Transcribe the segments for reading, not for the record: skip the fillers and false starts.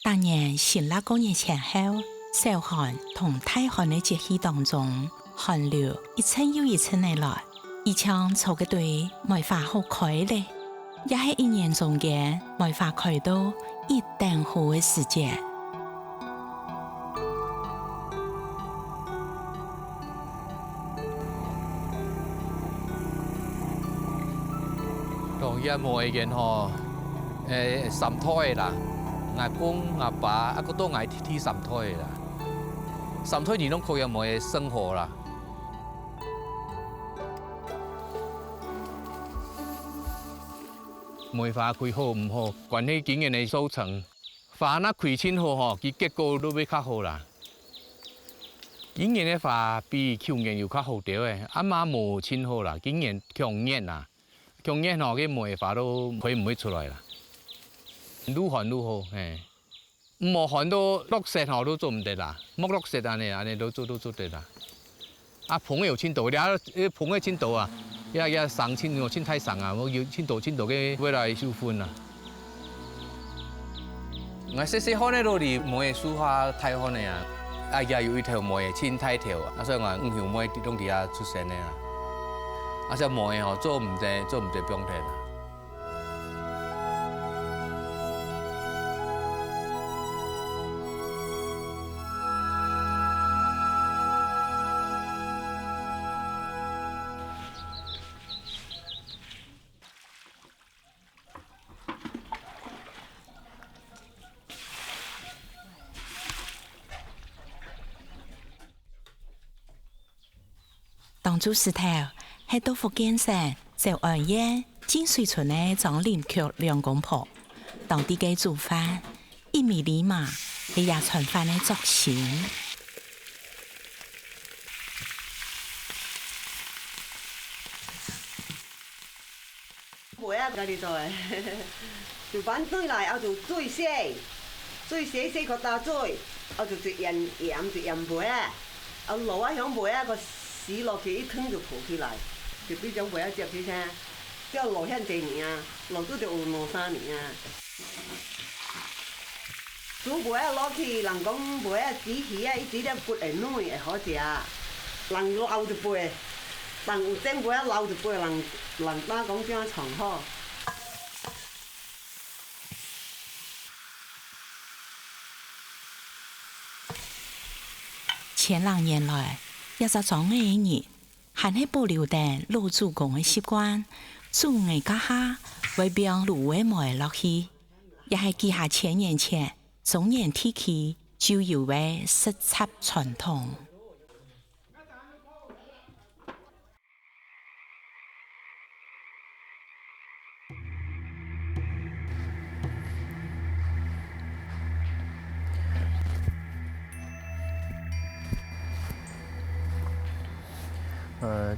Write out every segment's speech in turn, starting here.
当年新腊公元前後，小寒同大寒的節氣當中，寒流一層又一層地來，而像草嘅對梅花好開咧，也係一年中間梅花開到一定好嘅時節。同一梅嘅嗬，三胎啦，阿公阿爸阿個都嗌天三胎啦，三胎你攏可以梅生活啦。梅花開好唔好，關係今年嘅收成。花若開真好嗬，佢結果都會較好啦。今年嘅花比去年又較好啲嘅，阿媽無真好啦，今年強熱啦。強熱嗬，啲梅花都佢唔會出來啦。愈寒愈好，冇寒到落雪嗬都做唔得啦，冇落雪安尼都做得啦。啊，蓬又青豆，啲蓬嘅青豆啊，也生青我青太生啊，我要青豆嘅未來收分啦。我細漢咧都嚟梅樹下睇開呢啊，啊也有一條梅青太條啊，所以我五條梅啲東啲啊出現咧啦。啊，只梅嗬做唔得不用睇啦。當初時頭係到福建省石安縣金水村的張林曲兩公婆，當地嘅做飯一米里嘛，係也傳飯的作先。梅啊，家己做嘅，就反對來，後就水洗個大水，後就鹽梅啊，後落啊響梅啊個洗落去一吞就浮起來，就變咗梅啊接起聲，即係落響幾年啊，落都就兩三年啊。煮梅啊落去，人講梅啊煮起啊，一煮咧骨會軟會好食，人撈就背，人有整梅啊撈就背，人家講這樣長好。前兩年來，一隻莊嘅人還係保留定老祖公嘅習慣，煮嘅家下會變蘆葦梅落去，也係記下千年前中原地區就有嘅食插傳統。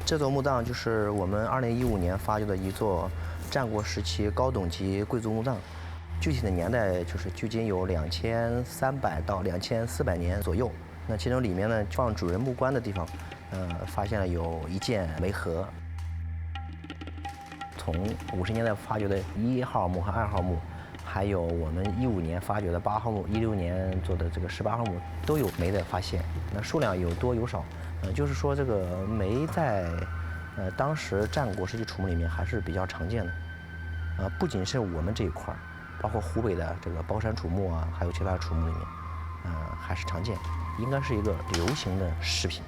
这座墓葬就是我们2015年发掘的一座战国时期高等级贵族墓葬，具体的年代就是距今有2300到2400年左右。那其中里面呢，放主人木棺的地方，发现了有一件梅盒。从50年代发掘的1号墓和2号墓，还有我们15年发掘的8号墓，16年做的这个18号墓，都有梅的发现。那数量有多有少。就是说这个梅在当时战国时期楚墓里面还是比较常见的，不仅是我们这一块，包括湖北的这个包山楚墓啊，还有其他楚墓里面，还是常见，应该是一个流行的食品。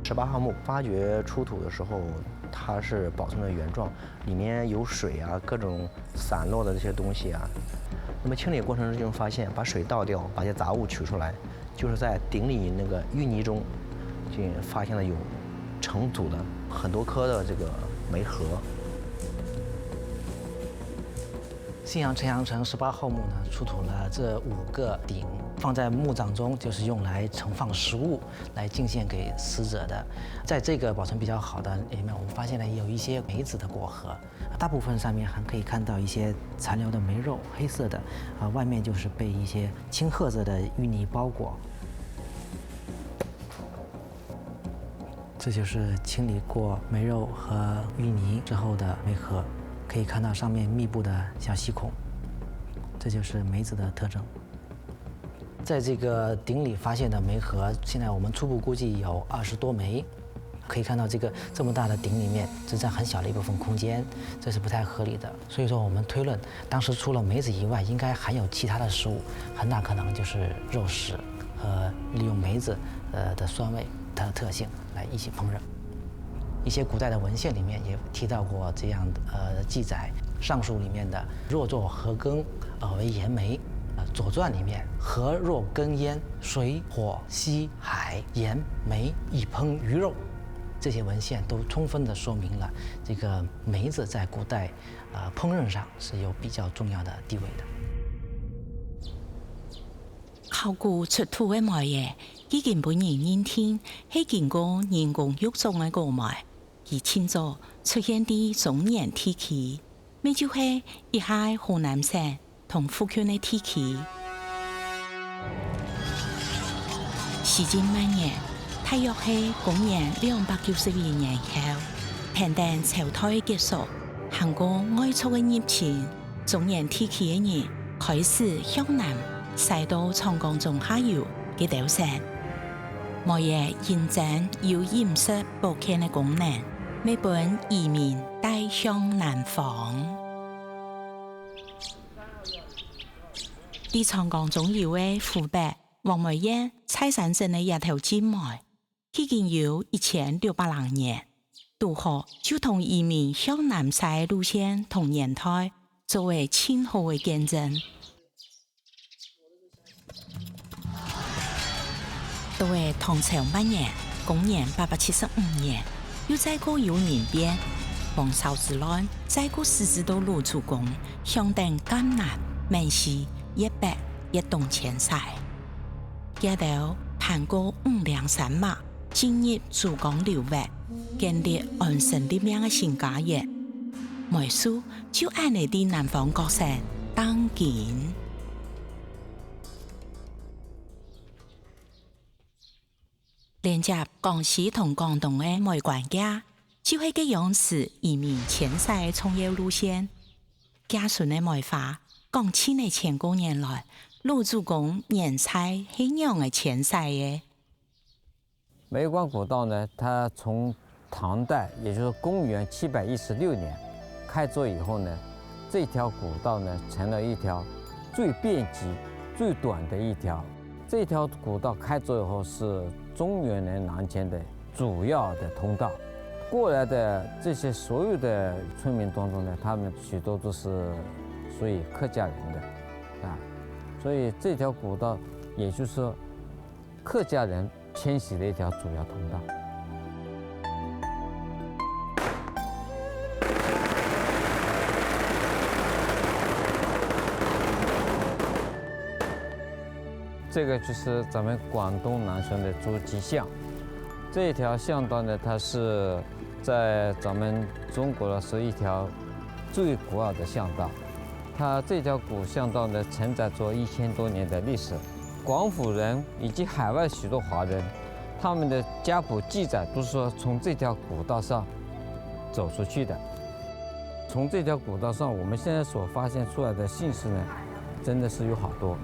18号墓发掘出土的时候，它是保存的原状，里面有水啊，各种散落的这些东西啊。那么清理过程中发现，把水倒掉，把这些杂物取出来，就是在鼎里那个淤泥中，就发现了有成组的很多颗的这个梅核。信阳陈阳城18号墓呢，出土了这5个鼎，放在墓葬中，就是用来盛放食物，来敬献给死者的。在这个保存比较好的里面，我们发现了有一些梅子的果核，大部分上面还可以看到一些残留的梅肉，黑色的，外面就是被一些青褐色的淤泥包裹。这就是清理过梅肉和淤泥之后的梅核。可以看到上面密布的小细孔，这就是梅子的特征。在这个鼎里发现的梅核，现在我们初步估计有20多枚。可以看到这么大的鼎里面只占很小的一部分空间，这是不太合理的。所以说我们推论，当时除了梅子以外，应该含有其他的食物，很大可能就是肉食和利用梅子的酸味它的特性来一起烹饪。一些古代的文献里面也提到过这样记载，《尚书》里面的若作禾羹为盐梅，《左传》里面禾若羹腌，水火溪海盐梅以烹鱼肉。这些文献都充分地说明了这个梅子在古代烹饪上是有比较重要的地位的。考古出土的梅叶已經被人認定係經過人工育種的古梅，而清早出現啲中原地區，咪就係一喺河南省同福建的地區。時間蔓延。大約係公元292年後，平定朝代結束，韓國外族嘅入侵，中原地區嘅人開始向南駛到長江中下游嘅島上。梅葉現正有飲食保健嘅功能，每本移民帶向南方。喺長江中游嘅湖北黃梅縣蔡山鎮嘅一條金梅。已經有1600年，渡河就同移民向南西路線同年代作為前後嘅見證。到係唐朝末年，公元875年，又再過有年變，黃巢之亂，再過獅子島盧主公向定江南、閩西、粵北、粵東遷徙，一到盤過5兩山脈。進入珠江流域，建立安身立命嘅新家園。梅樹就按你啲南方角色當建。連接江西同廣東嘅梅關家，就係嘅樣式移民遷徙重要路線。家順嘅梅花，講起嚟千多年來，盧主公年菜係樣嘅遷徙嘅。梅關古道呢，它從唐代，也就是公元716年開鑿以後呢，這條古道呢成了一條最便捷、最短的一條。這條古道開鑿以後是中原人南遷的主要的通道。過來的這些所有的村民當中呢，他們許多都是屬於客家人的，所以這條古道也就是說客家人遷徙的一條主要通道。这个就是咱们广东南sơn的诸暨巷，这一条巷道呢，它是在咱们中国呢是一条最古老的巷道。它这条古巷道呢，承载着1000多年的历史。广府人以及海外许多华人，他们的家谱记载都是说从这条古道上走出去的。从这条古道上，我们现在所发现出来的姓氏呢，真的是有好多。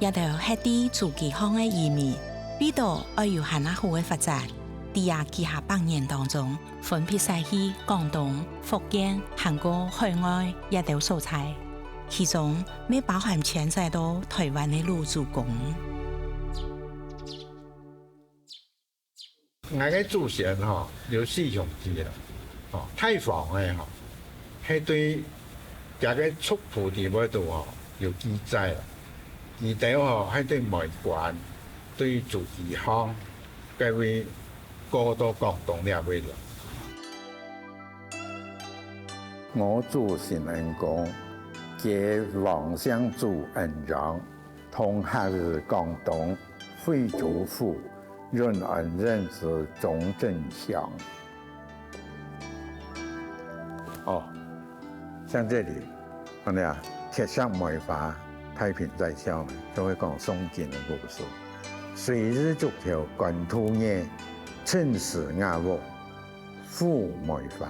一條係啲住幾巷嘅移民，呢度愛有漢那好嘅發展。第廿幾下百年當中，分別曬去廣東、福建、韓國、海外一條素材。其中未包含遷徙到台灣嘅盧主公。我嘅祖先有4兄弟啦，太房嘅係對這個族譜地嗰度有記載啦。而第係對梅關、對住幾巷，佢會過到廣東呢邊啦。我祖先人講。結王相助恩讓，同夏日廣東，惠州府潤恩人之中正鄉。像這裡，我哋鐵上梅花，太平在笑呢，就會講宋金的故事。歲日逐條貫土野，趁時亞木，富梅花。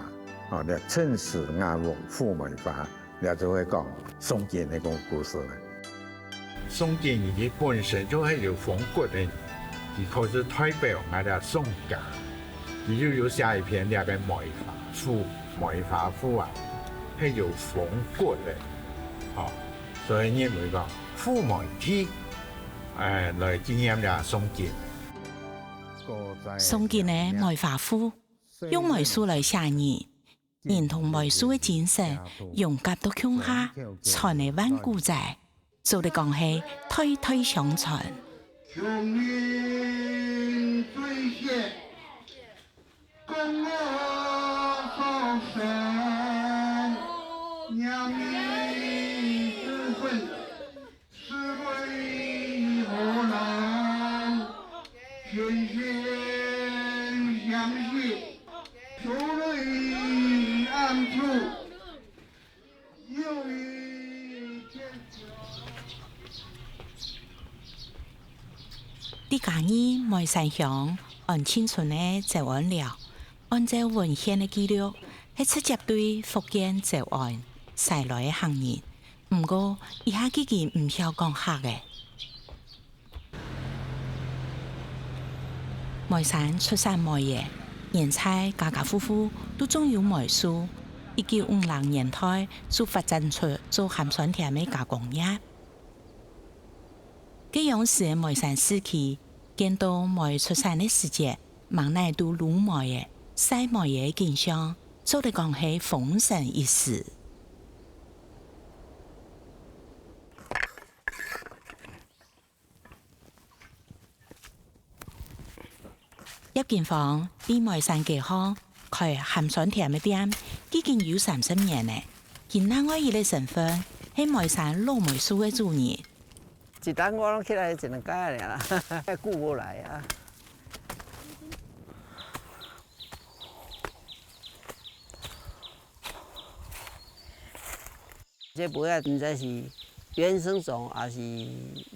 哦，你趁死阿母富美花，你就会讲宋建那个故事咧。宋建伊本身就係有風骨嘅，佢可是代表我哋宋家，佢就有寫一篇那個梅花賦啊，係有風骨嘅，哦，所以認為講富梅體，來紀念咗宋建。宋建嘅梅花賦用梅樹來寫人同梅樹嘅精神融合到腔下，傳嚟萬古仔。做嚟講係代代相傳。求名最贤，共我好生，娘你智慧，是为何难？天仙相许，求泪暗处，有一天。啲假日梅山鄉按青春嘅走案了，按照文獻嘅記錄，係直接對福建走案駛來嘅行人。唔過，以下幾件唔曉講客嘅。梅山出產梅葉，現在家家戶戶都種有梅樹。1950年代就發展出做鹹酸甜嘅加工業。這樣時嘅梅山時期，見到梅出產嘅時節，忙內都滷梅嘅、曬梅嘅景象，做嚟講係豐盛一時。葉建芳喺梅山街巷開鹹酸甜嘅店，已經有30年咧。佢另外一個身份係梅山老梅樹嘅主人。一單我攏起來一兩擺爾啦，顧無來啊。這梅啊，唔知是原生種，還是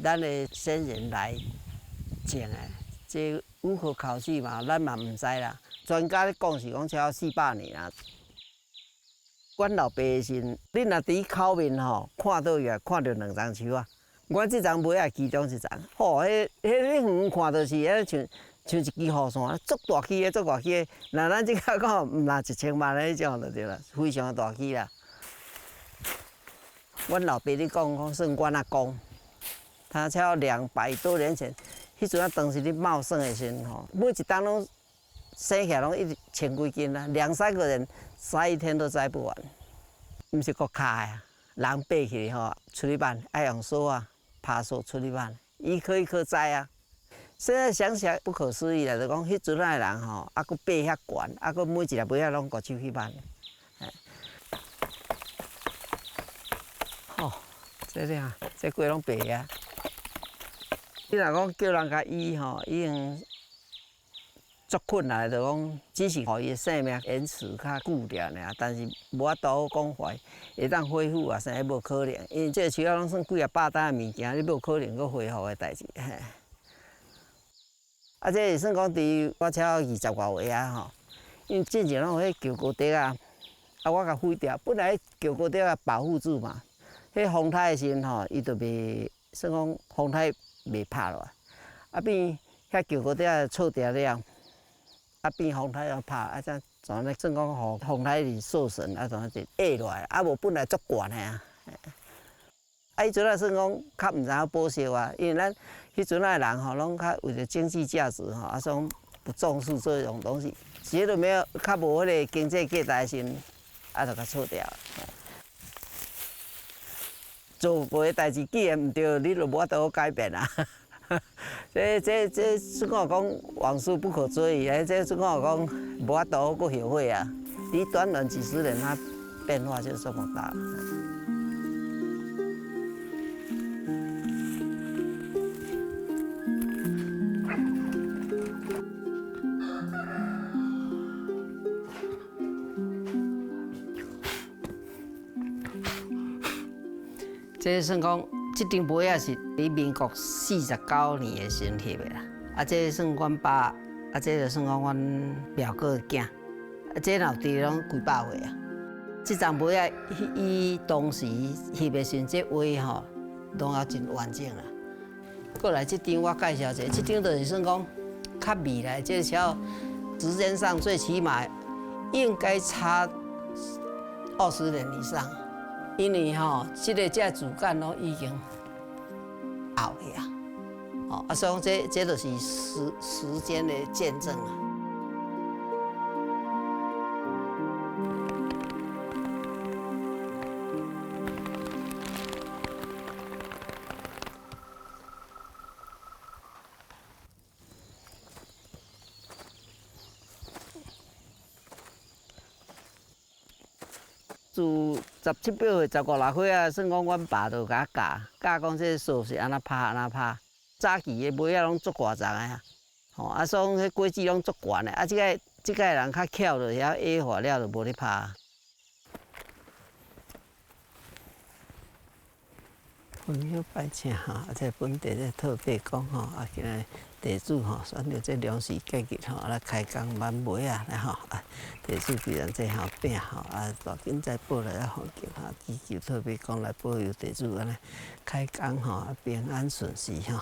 咱的先人來種的。這有可考據嘛，咱嘛唔知啦。專家咧講是講超400年啦。阮老爸的時，你若佇口面吼，看到伊看到2張樹啊。我這張梅啊，其中一張，吼，迄遠看到是像一支雨傘，足大枝的，足大枝的。那咱即個講唔拿1000萬的迄種就對啦，非常大枝啦。阮老爸你講算阮阿公，他超200多年前，迄陣啊當時咧茂盛的時候，每一檔攏生起來攏1千幾斤啦，2-3個人摘一天都摘不完，唔是國卡呀，人爬起來吼，處理班愛用手啊。爬樹處理班，一顆一顆摘啊！現在想起來不可思議啦，就講迄陣仔人吼，啊佫爬遐懸，啊佫每一粒梅啊攏5手去辦。哦，這裡啊，這規攏白啊！你若講叫人甲醫吼，已經足困難，就講只是互伊的生命延遲較久點爾，但是無法度講話會當恢復啊，啥無可能，因為這樹啊攏算幾啊百擔的物件，你無可能佫恢復的代志。啊，這是算講佇我超20多歲啊吼，因為之前攏有迄橋高竹啊，啊我甲毀掉，本來橋高竹啊保護住嘛，迄風颱的時陣吼，伊就袂算講風颱袂拍落來，啊變遐橋高竹啊錯掉了。啊，變風颱又拍，啊，怎咧算講互風颱是受損，啊，怎就壓落來，啊，無本來足懸的啊。啊，迄陣啊算講較毋知影保修啊，因為咱迄陣啊人吼，攏較為了經濟價值吼，啊，所以不重視這種東西，時都沒有較無迄個經濟價值的時陣，啊，就甲錯掉。做過的代志既然毋對，你就無法度改變啊。這算我講往事不可追憶，這算我講無法度佫後悔啊！你短短幾十年，它變化就這麼大。這算講。這張梅啊是喺民國49年的時翕的啦，啊，這算阮爸，啊，這就算講阮表哥的囝，啊，这若地拢几百岁啊。这丛梅啊，伊当时翕的时，这花吼，拢也真完整啦。过来这张我介绍一下，这张就是算讲较未来，这条时间上最起码应该差20年以上，因为吼，这主干拢已经后去啊。哦，所以讲这就是时间的见证啊。自17、8岁、15、16岁啊，算讲阮爸就甲教讲这树是安怎拍安怎拍。早期的梅啊拢足大丛的啊，吼啊，所以讲迄果子拢足悬的啊。即个人较巧就晓矮化了，就无咧拍。分享拜请吼，啊，这本地这特别讲吼，啊，今日地主吼选着这粮食节日吼，来开工挽梅啊，然后啊，地主既然这后饼吼，啊，大紧再报来啊环境哈，祈求特别讲来保佑地主安尼开工吼，平安顺遂吼。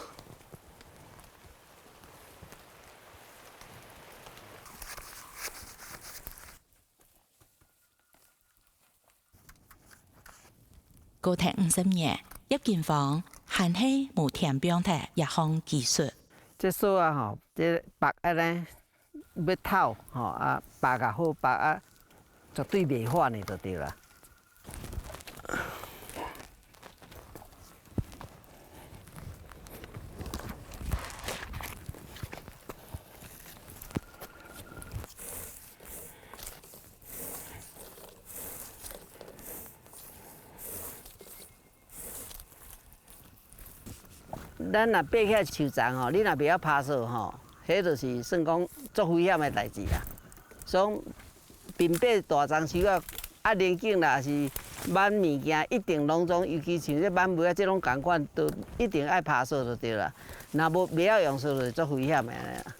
高鐵50年，葉建芳還係無田邊的一項技術。這樹啊吼，這白啊呢要透吼啊，白啊好白啊，絕對袂反的就對啦。咱若爬起树丛吼，你若袂晓拍扫吼，迄就是算讲足危险的代志啦。所以，并爬大丛树啊，啊连茎啦是挽物件，一定拢总，尤其像这挽梅啊，这种共款，都一定爱拍扫就对啦。若无袂晓用扫，就足危险的啦。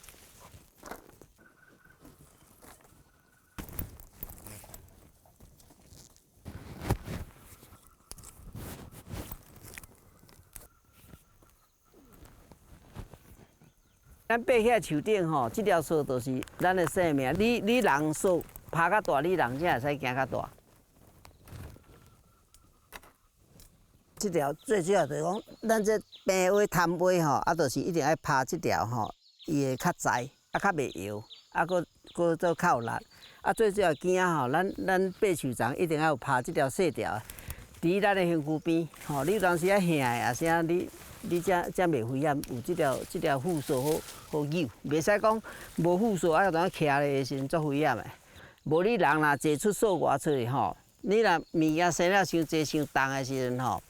咱爬遐树顶吼，这条树就是咱的生命。你人树爬较大，你人才会使行较大。这条最主要就是讲，咱这平话摊话吼，啊，就是一定爱爬这条吼，伊会较窄，啊，较袂摇，啊，搁做较有力。啊，最主要惊吼，咱爬树丛一定要有爬这条细条，伫咱的身躯边吼，你有当时啊吓的，啊啥你才袂危险，有这条护索好扭，袂使讲无护索啊，当徛咧的时阵足危险的。无你人若坐出数外出去吼，你若物件生了伤济伤重的时阵吼，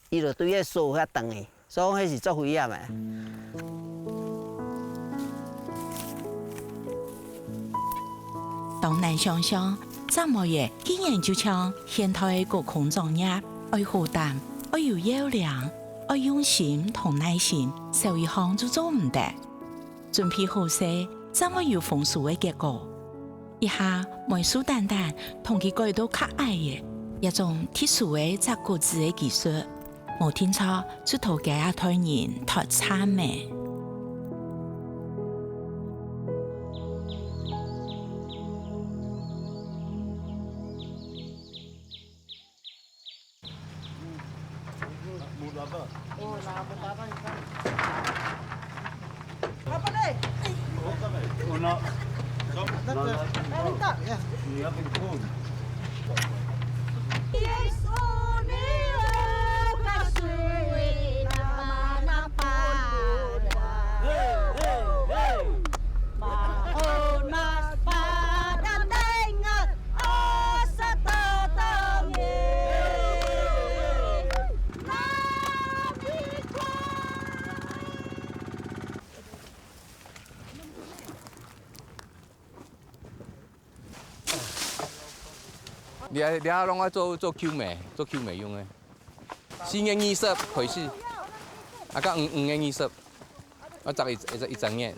伊就对迄数遐长的，所以迄是足危险的。當難想象，怎麼嘢竟然就像現代個空專業，愛負擔，愛有優良。愛用心同耐心，手一行就做唔得。準備好勢，怎麼有豐碩嘅結果？一下每數單單同佢改到可愛嘅一種特殊嘅摘果子嘅技術，冇聽錯就頭家一台人台參嘅。你拢爱做球梅用的，4月20开始，啊，到5月20，啊，10月1整年，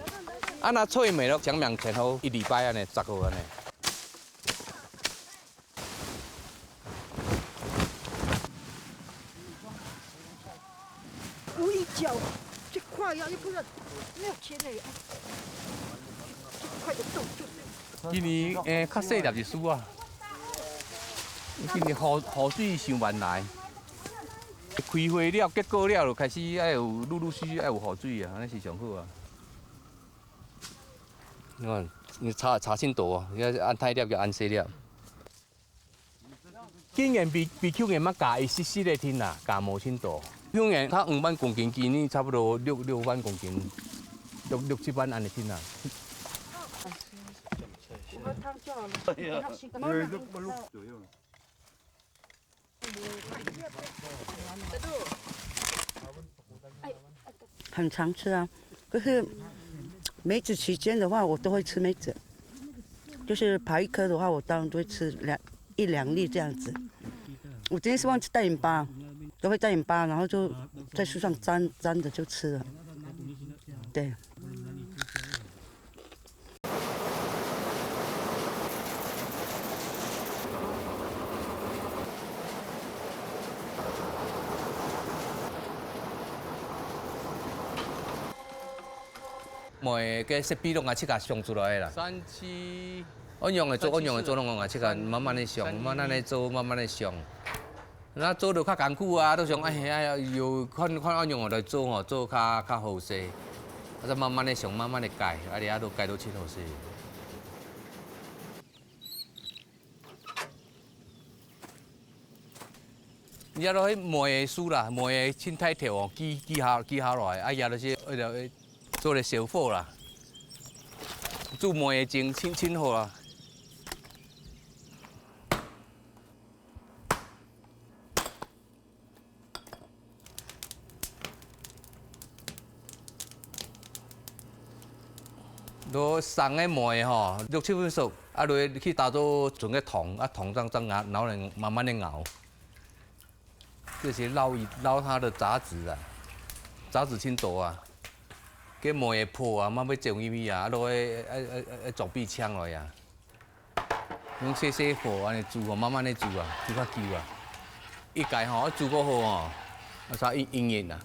啊，那脆梅咯，讲前后1礼拜安尼，10個安尼。无一脚，这快呀，又不然没有钱嘞，快点动就是。今年较细粒一输啊，今年雨水伤慢来，开花了结果了就开始爱有陆续爱有雨水啊，安尼是上好啊。你看，你差真大啊！你按大粒就按细粒。今年比去年嘛加湿湿的天啦，加无真大。去年它5万公斤，今年差不多6万公斤，6、7万安尼天啦。喝汤就好了。很常吃啊，可是梅子期间的话，我都会吃梅子。就是爬一颗的话，我当然都会吃1、2粒这样子。我今天是忘记带盐巴，都会带盐巴，然后就在树上粘着就吃了。对。卖个设备拢啊切甲上出来啦。3期按样的做，拢啊切甲慢慢的上，慢慢的做，慢慢的上。那做着较艰苦啊，都想哎有看按样来做吼，做较好势，啊再慢慢的上，慢慢的改，啊你都改到切好势。伊啊，迄卖的输啦，卖的凊彩跳哦，记下来，啊，也就是做咧烧火啦，煮糜的清好啦。落送的糜吼，6、7分熟，啊落去打做存个糖，啊糖再熬，然后慢慢的熬，这是捞它的杂质啊，杂质清多啊。cái mồi phù mà mới trồng như vậy rồi chọn bị chăng rồi à những xe phù anh chú mà mà này chú phát kêu ít cái họ chú có hồ à sao in nhìn à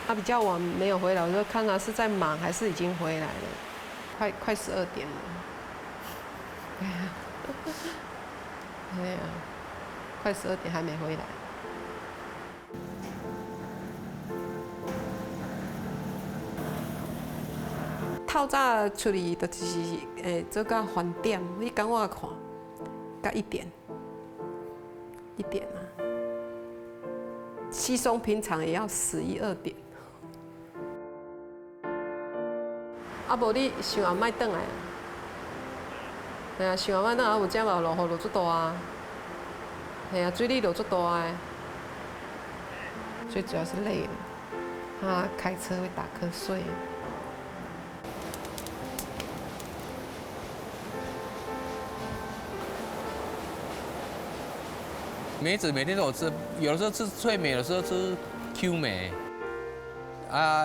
他比较晚没有回来，我就看他是在忙还是已经回来了，快12点了。哎呀，快12点还没回来。透早出去就是做到饭点，你跟我看，到1点啊，稀松平常也要11、2点。啊，无你想也莫转来啊！嘿啊，想也莫转来，有只嘛落雨落足大啊！嘿啊，水力落足大诶，最主要是累了，啊，开车会打瞌睡。梅子每天都有吃，有的时候吃脆梅，有的时候吃 Q 梅，啊。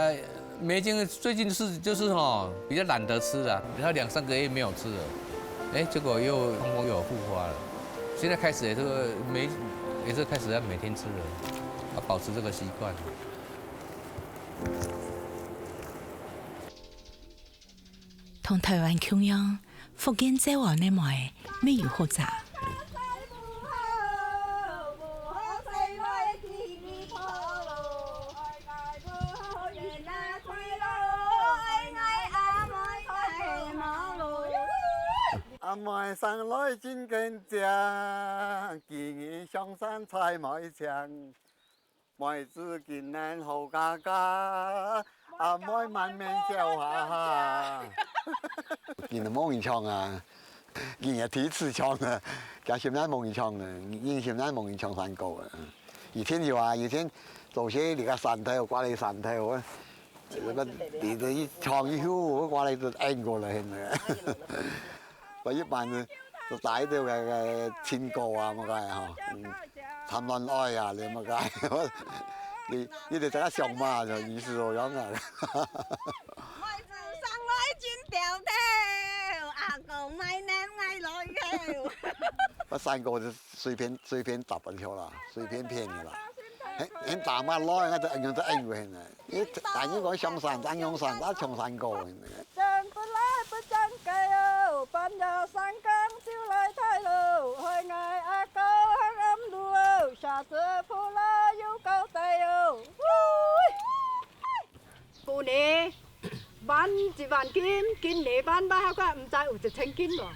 梅精最近就是比较懒得吃了，它2、3个月没有吃了，哎，结果又通风又有复发了，现在开始也是开始要每天吃了，要保持这个习惯。同台湾同样，福建在往内卖没有复杂。阿妹上来真坚强，今年上山采梅枪，梅子今年好嘎嘎，阿妹满面笑哈哈。今年冇人唱啊，今年第一次唱啊，加现在冇人唱啊，因现在冇人唱山歌啊。以前有啊，以前做些那个山头，挂嚟山头啊，什么你这一唱一曲，我挂嚟就按过来现在。我一般就帶到嘅千歌啊，乜嘅嗬，談戀愛啊，你乜嘅，你就这个上嘛，就意思哦样啊。妹子上來轉掉頭，阿公買奶買來頭。我3個就隨便搭一條啦，隨便騙嘅啦。很大嘛攞，我就用得應佢呢。你但係講上山，咱用山，咱上山高嘅。上不來不爭計哦，半夜三更就來睇路，去嗌阿哥喺暗路哦，下次鋪啦要交代哦。過年萬1萬斤，今年萬把個唔知有1000斤喎。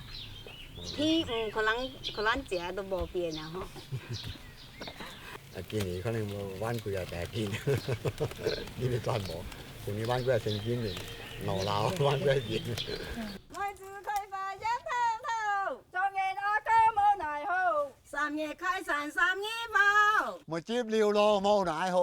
天可能食都無變啊！嗬。今年可能冇灣區又8斤，呢啲真冇。今年灣區係10斤嘅，羅鬧灣區1斤。妹子開發一頭頭，昨日阿哥冇奶好，3月開山3月報。咪接料咯，冇奶好。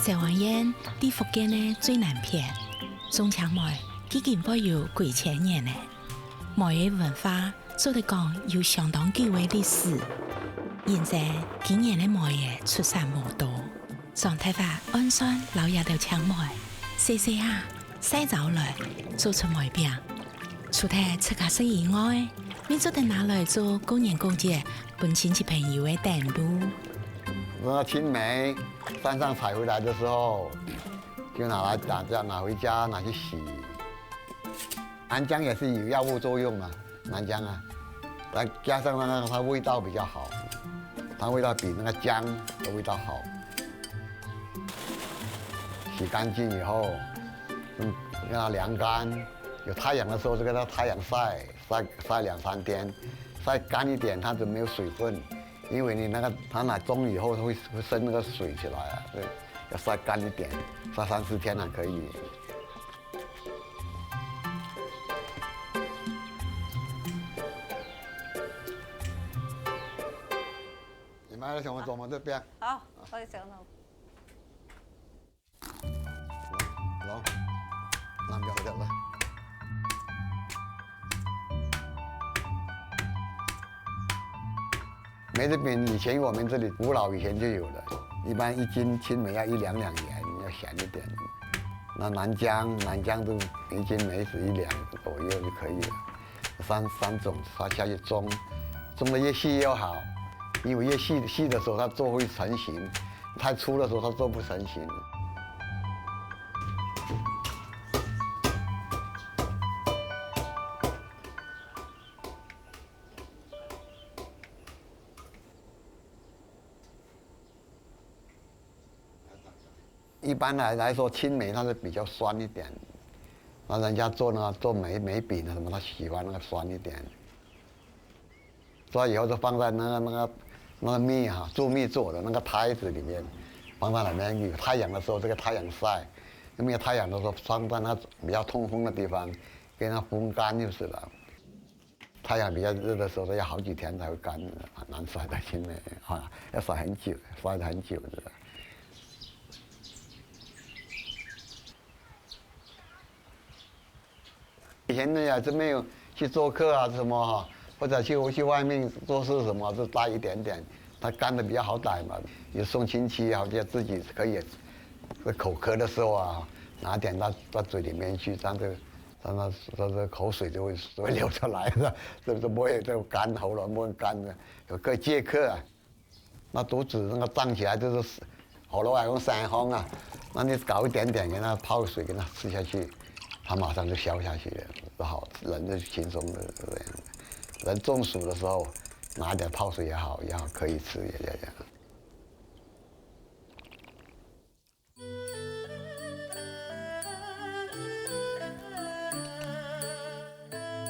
石王宴喺福建呢最南片，中強梅已經保有幾千年呢。梅嘅文化做得講有相當久嘅歷史。現在今年嘅梅嘅出產無多，上太法安山老爺條搶梅，細細下洗澡來做出梅餅。除咗吃下食以外，你做得拿來做過年過節本親戚朋友嘅禮物。那青梅山上採回來的時候，就拿回家拿去洗。南薑也是有藥物作用嘛，南薑啊，再加上那個它味道比較好，它味道比那個薑的味道好。洗乾淨以後，讓它涼乾，有太陽的時候就給它太陽曬2、3天，曬乾一點它就沒有水分。因為你那個它拿盅以後會生那個水起來啊，要曬乾一點，曬3、4天還可以。你買了什麼？我們這邊。好，我上路。來，南邊這來。梅子餅以前我們這裡古老以前就有了，一般1斤青梅要1兩元，要鹹一點。那南薑都1斤梅子1兩左右就可以了。三種撒下去蒸得越細越好，因為越細的時候它做會成型，太粗的時候它做不成型。一般來說，青梅它是比較酸一點，那人家做梅餅的什麼，他喜歡那個酸一點。做以後就放在那個蜜哈，做蜜做的那個胎子裡面，放在裡面有太陽的時候，這個太陽曬，沒有太陽的時候放在那比較通風的地方，給它風乾就是了。太陽比較熱的時候，要好幾天才會乾，很難曬的青梅啊，要曬很久，曬得很久的。以前呢也是沒有去做客啊什麼哈，或者去外面做事什麼，就帶一點點，它乾的比較好帶嘛。有送親戚啊，或者自己可以，口渴的時候啊，拿點到嘴裡面去，這樣這口水就會流出來了，就不會就乾喉嚨不會乾的，可以解渴啊。那肚子那個脹起來就是喉嚨還用3風啊，那你搞一點點給它泡水給它吃下去。它馬上就消下去了，就好，人就輕鬆的這樣。人中暑的時候，拿點泡水也好，可以吃也這樣。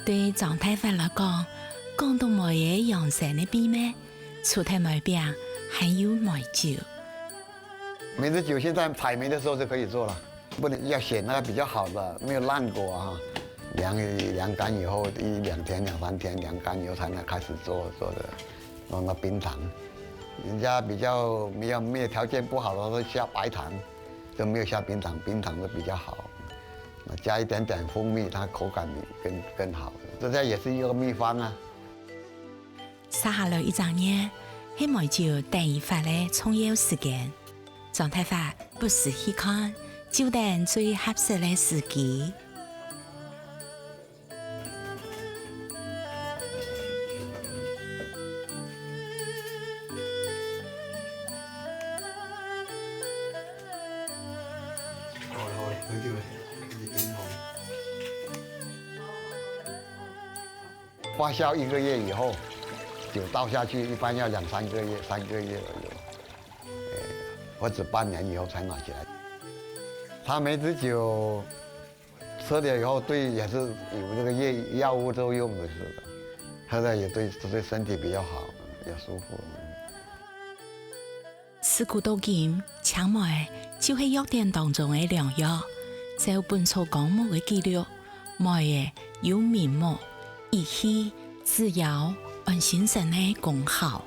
對張太法來講，廣東梅嘅養生的秘密，除咗梅餅，還有梅酒。梅子酒現在採梅的時候就可以做了。不能要選那個比較好的，沒有爛過啊！涼乾以後1、2天、2、3天涼乾以後才能開始做的，用那冰糖，人家比较没有条件不好的，都下白糖，都没有下冰糖，冰糖都比较好。那加一点点蜂蜜，它口感更好。这也是一个秘方啊。撒下来一张热，黑梅酒等于发的葱油时间。状态法不时细看，就等最合适的时机。发酵1个月以后，酒倒下去一般要2、3个月，3个月左右，或者半年以后才拿起来。它梅子酒喝了以后，也是有这个药物作用的，是的，喝了也对身体比较好，也舒服。事故到今，青梅就是药典当中的良药。照本草纲目的记录，梅的有明目、益气、止药、安心神的功效。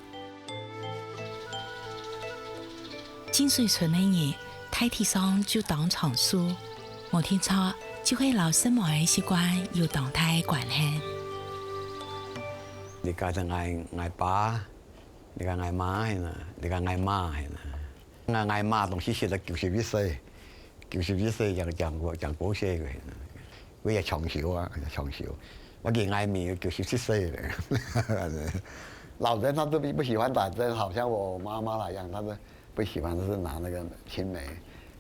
金水村的人，大体上就当常数，冇听错，就会老生梅的习惯有动态关系。你家就嗌爸，你家嗌媽係啦，你家嗌媽係啦。嗌媽當時寫到91歲，91歲講嗰些嘅，佢也長壽啊，長壽。我見嗌面97歲了。老人他都不喜歡打針，好像我媽媽那樣，他都不喜歡是拿那個青梅，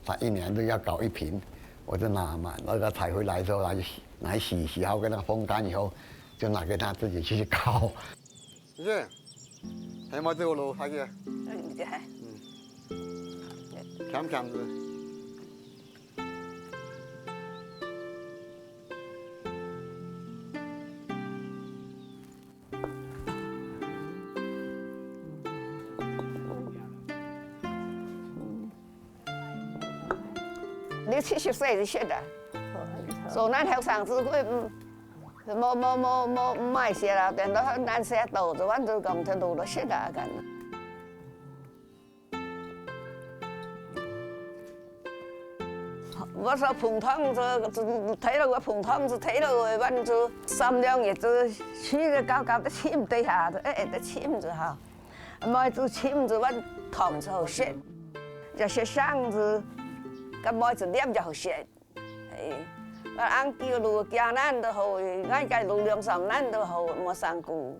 他1年都要搞1瓶，我就拿嘛，那個採回來之後，拿洗好，跟那個風乾以後，就拿給他自己去搞。是，還冇這個路，還是？甜不甜的？你70歲就識啦，所以咱後生子佢冇買些啦，等到咱些到就阮就講就路都識啦咁。我說盆湯就睇到個盆湯就睇到個阮就3兩日就去個高的침底下就得침就好，買就침就阮湯就好食，就食上就。咁每次念就好食，按叫路行咱都好，按計路量上咱都好，冇上顧。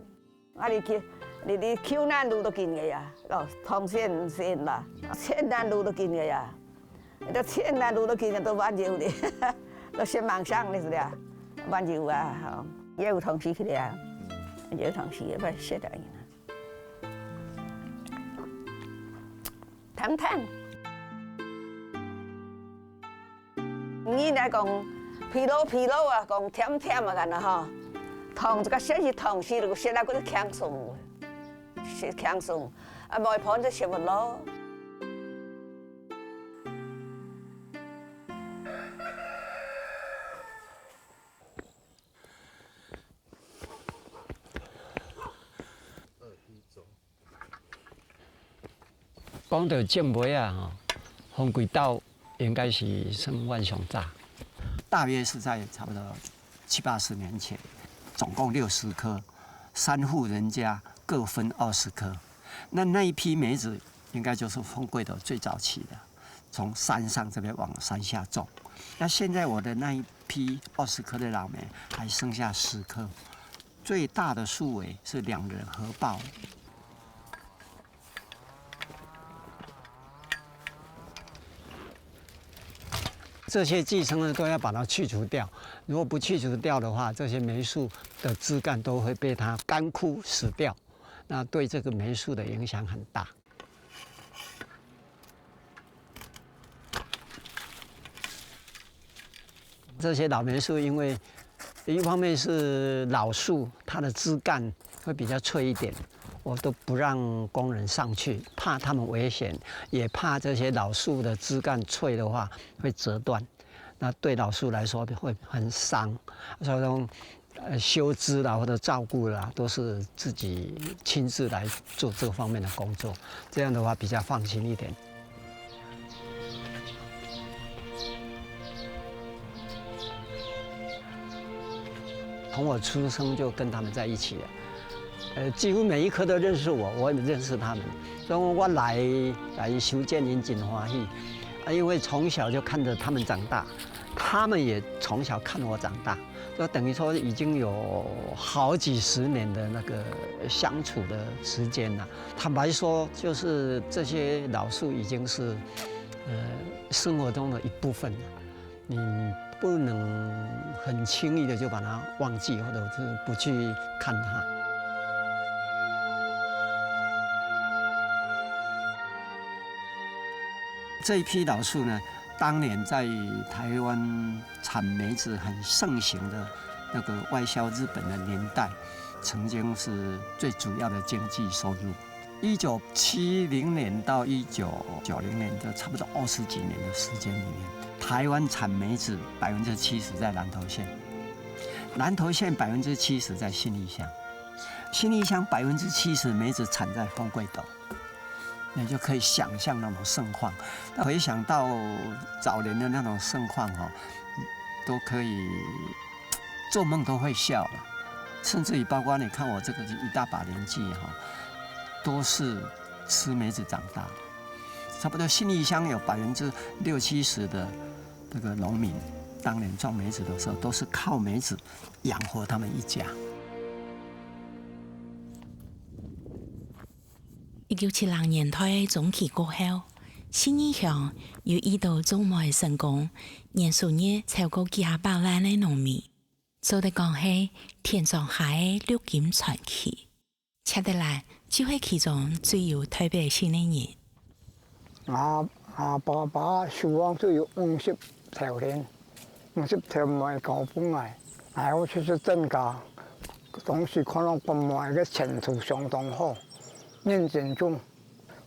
你橋咱路都見嘅呀，湯線啦，錢咱路都見嘅呀，都錢咱路都見嘅都挽住的，都先忙上的是的，挽住啊，也有同事去的呀，也有同事也不識得呢，談談。你來講疲勞啊，講甜啊咁啊嗬，糖這個食是糖是，如果食來嗰啲輕鬆，食輕鬆，啊每盤就食唔落。講到種梅啊，風櫃島應該是算萬上早，大約是在差不多70、80年前，總共60棵，3戶人家各分20棵。那一批梅子應該就是風櫃島最早期的，從山上這邊往山下種。那現在我的那一批20棵的老梅還剩下10棵，最大的樹圍是2人合抱。这些寄生呢都要把它去除掉，如果不去除掉的话，这些梅树的枝干都会被它干枯死掉，那对这个梅树的影响很大。这些老梅树因为一方面是老树，它的枝干会比较脆一点，我都不让工人上去，怕他们危险，也怕这些老树的枝干脆的话会折断，那对老树来说会很伤。所以说，修枝啦或者照顾啦，都是自己亲自来做这个方面的工作，这样的话比较放心一点。从我出生就跟他们在一起了，几乎每一棵都认识我，我也认识他们，所以我来修建因真欢喜，因为从小就看着他们长大，他们也从小看我长大，就等于说已经有好几十年的那个相处的时间了。坦白说，就是这些老树已经是生活中的一部分了，你不能很轻易的就把它忘记，或者是不去看它。这一批老树呢，当年在台湾产梅子很盛行的那个外销日本的年代，曾经是最主要的经济收入。1970年到1990年的差不多20几年的时间里面，台湾产梅子70%在南投县，南投县70%在信义乡，信义乡70%梅子产在丰贵斗，你就可以想象那种盛况。回想到早年的那种盛况都可以做梦都会笑了，甚至于包括你看我这个一大把年纪都是吃梅子长大的，差不多信义乡有60%、70%的这个农民，当年种梅子的时候都是靠梅子养活他们一家。1970年代中期過後，信義鄉有遇到種梅成功，年收入超過幾下百萬的農民，做得講係田莊下的綠金傳奇。恰德蘭就係其中最有代表性的人。我爸爸手上都有50條田，50條梅高本來，我出去增加，當時看到個梅嘅前途相當好，認真種，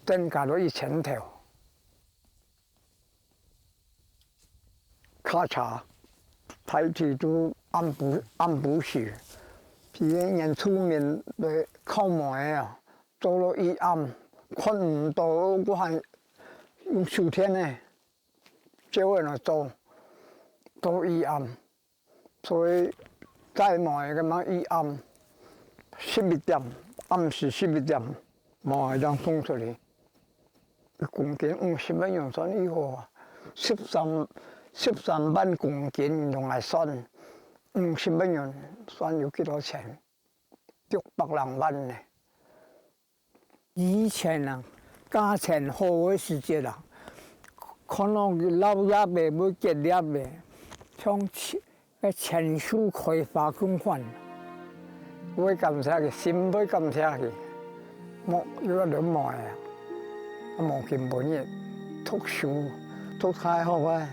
增加咗1000條。咔嚓，睇住都按不時，別人出面嚟靠梅啊！做咗一暗，困唔到，我係用手天呢，叫人嚟做，到一暗，所以栽梅咁樣一暗，11點，暗時11點，梅就送出嚟，一公斤50蚊用算以後，13萬公斤用嚟算，50蚊用算要幾多錢？600萬呢？以前啊，價錢好嘅時節啦，看到老爺伯要結業嘅，像錢數開發咁款，會咁寫嘅，心會咁寫嘅，莫要兩賣啊，莫見本嘢，讀書讀太好啊，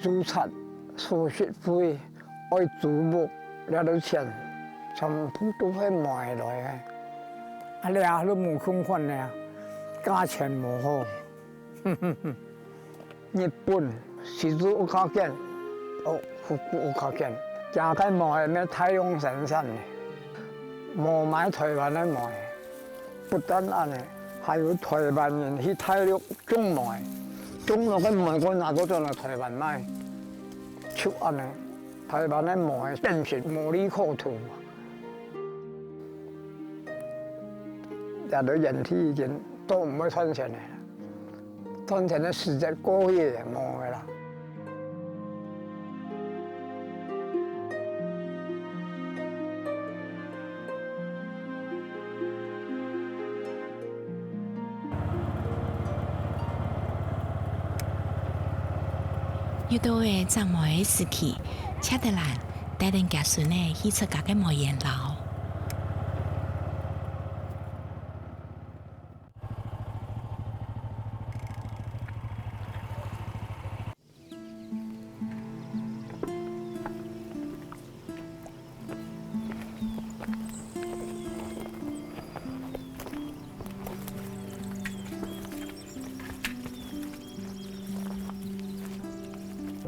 註冊數學費，愛祖母攞到錢，全部都係賣來嘅。倆都冇空款呢，價錢冇好。日本時都有較見，福建有較見，加計梅咩太陽神山呢，冇買台灣的梅，不單安尼，還有台灣人去大陸種梅，種落嘅梅我拿過咗嚟台灣賣，就安尼，台灣的梅真是無利可圖。人類人體已經都唔會賺錢啦，賺錢嘅時間過去冇嘅啦。遇到嘅種梅嘅時期，恰德蘭帶領家孫呢去參加嘅梅園樓。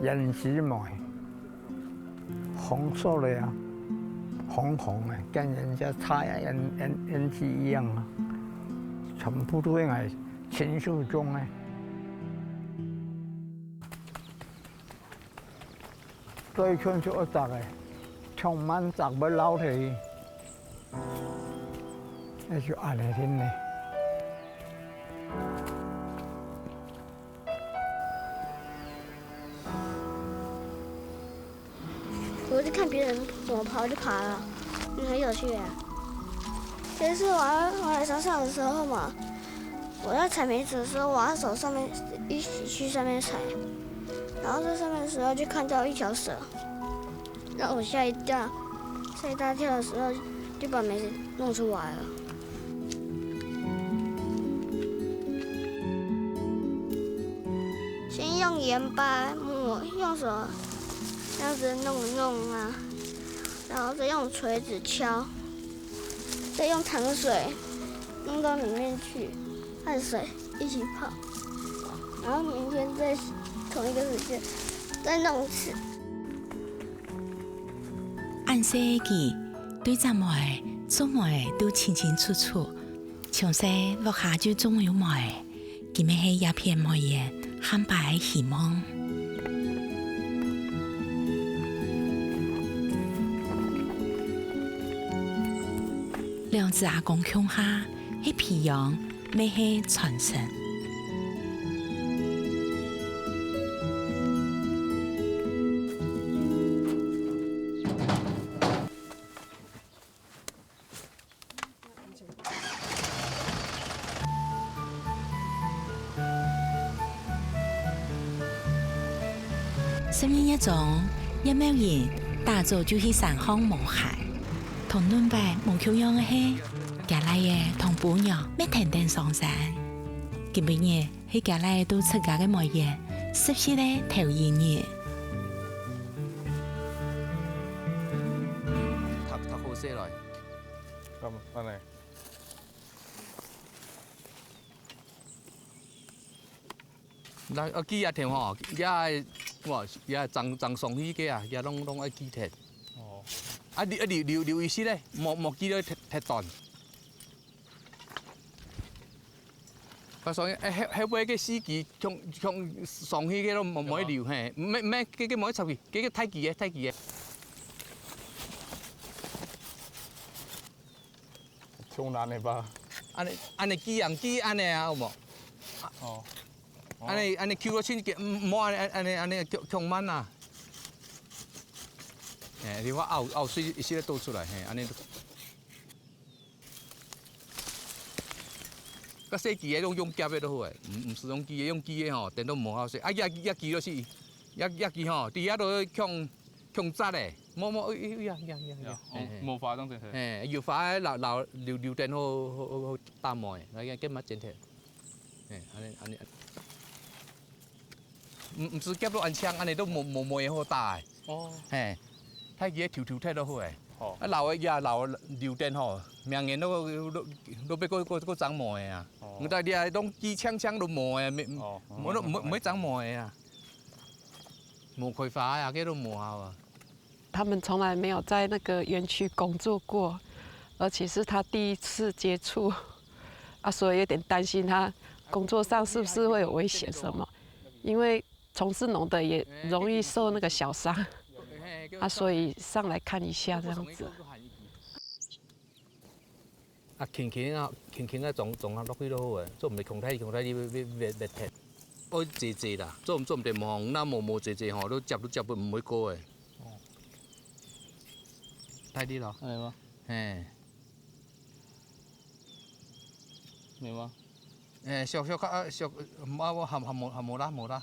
人子梅，紅酥嚟啊，红红的，跟人家擦胭脂一样啊，全部都係情緒中嘅。最唱出一集嘅，唱晚集要撈起，那就壓嚟天呢。我就看别人怎么爬，我就爬了，很有趣啊。这次我来山上的时候嘛，我要采梅子的时候，我要走上面一起去上面采，然后在上面的时候就看到一条蛇，让我吓一跳，吓一大跳的时候就把梅子弄出来了。先用盐巴抹，用手。这样子弄啊，然后再用锤子敲，再用糖水弄到里面去，和水一起泡，然后明天再同一个时间再弄一次。按细记，对昨暝、昨暝都清清楚楚，从细落下就总有暝，今日是一片莫言，喊白希望。两只阿公乡下，迄皮羊，咩係傳承。10月一種，一苗人大早就去山鄉摸蟹。同嫩白冇橋樣嘅係，家來嘅同伴娘咩停定上山，今晡日喺家來都出家嘅模樣，是不是咧頭一日？讀好些來，咁翻嚟。嗱，我記一條嗬，也贈送呢嘅啊，也攏愛記條。哦。啊！留意思咧，莫記到踢斷。我所以喺尾嘅司機從上去嘅都唔可以留嘿，咩嘅唔可以插佢，嘅睇記嘅。衝難嘅吧？安尼記安尼啊，好冇？哦。安尼翹個圈嘅，唔好安尼強慢啊！你話拗水一時咧倒出來，安尼。個細機嘅用夾嘅都好誒，唔是用機嘅，用機嘅吼，電都唔好細。啊，一機就是一機吼，底下都強窄誒，冇化當成係。要化留電好淡埋，嗱嘅乜整條，安尼。唔是夾到安槍，安尼都冇嘢好大。哦。睇嘢條睇都好誒。哦。啊留留電吼，明年都俾個長毛嘅啊。哦。我哋啲係機槍都毛嘅，冇長毛嘅啊。冇開發呀，嗰都冇好啊。他們從來沒有在那個園區工作過，而且是他第一次接觸，啊，所以有點擔心他工作上是不是會有危險什麼，因為從事農的也容易受那個小傷，啊，所以上來看一下這樣子。啊，輕啊，種下落去都好誒，做唔係窮睇你別踢，愛謝啦，做唔得忙，那冇謝吼，都接唔會過誒。睇啲咯，係嘛？誒，明嘛？小冇啦。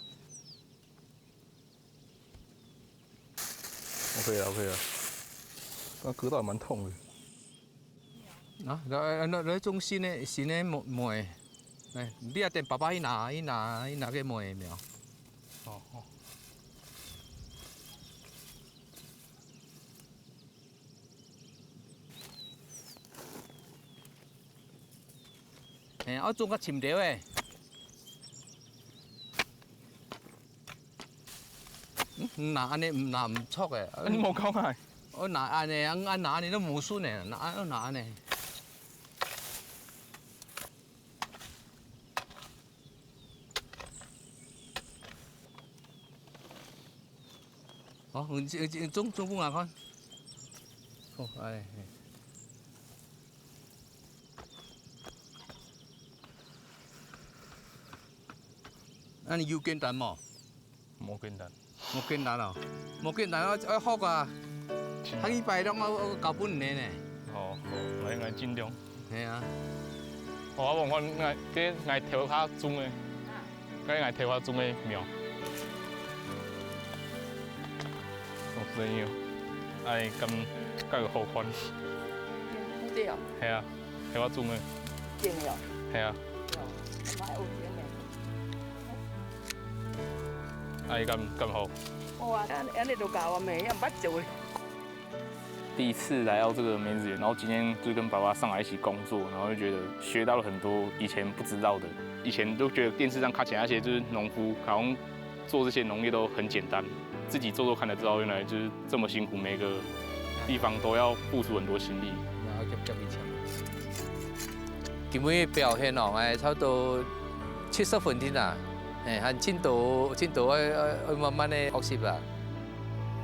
OK 啦，那割到蠻痛的。啊，那種新的磨誒，你阿定爸爸去拿個磨誒苗。哦。我種個潛條誒，唔錯嘅。你冇講係？我拿安尼，俺拿安尼都无顺呢，拿安尼。哦，中不拿看。哦，哎。你要簡單冇？冇簡單。冇簡單啊！冇簡單，我學啊，下禮拜我教半年呢。哦，我盡量。係啊。我愛跳下中嘅，愛跳下中嘅苗。我真要，愛咁好看。對啊。係啊，跳下中嘅。對啊。係啊。哎，咁好。哇，安尼都教我妹，也捌做。第一次来到这个梅子园，然后今天就跟爸爸上来一起工作，然后就觉得学到了很多以前不知道的。以前都觉得电视上看起来那些就是农夫，好像做这些农业都很简单，自己做看才知道，原来就是这么辛苦，每个地方都要付出很多心力。今日表现哦，差不多70分啲啦。很進度要慢慢的學習啦。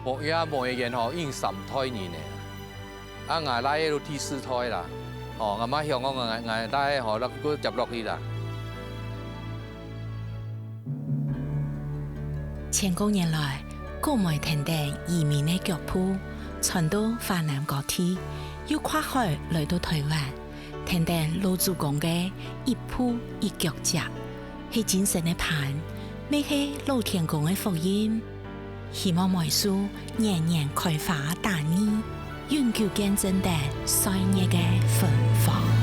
我而家每年已經3胎年咧，我拉到第4胎啦。我媽向我拉都接落去啦。千多年來，古梅田地移民的腳步傳到華南各地，又跨海來到台灣，田地老祖公嘅一步一腳跡。係精神的盤，咩係老天公的福音。希望梅樹年年開花大葉，永久見證的歲月嘅芬芳。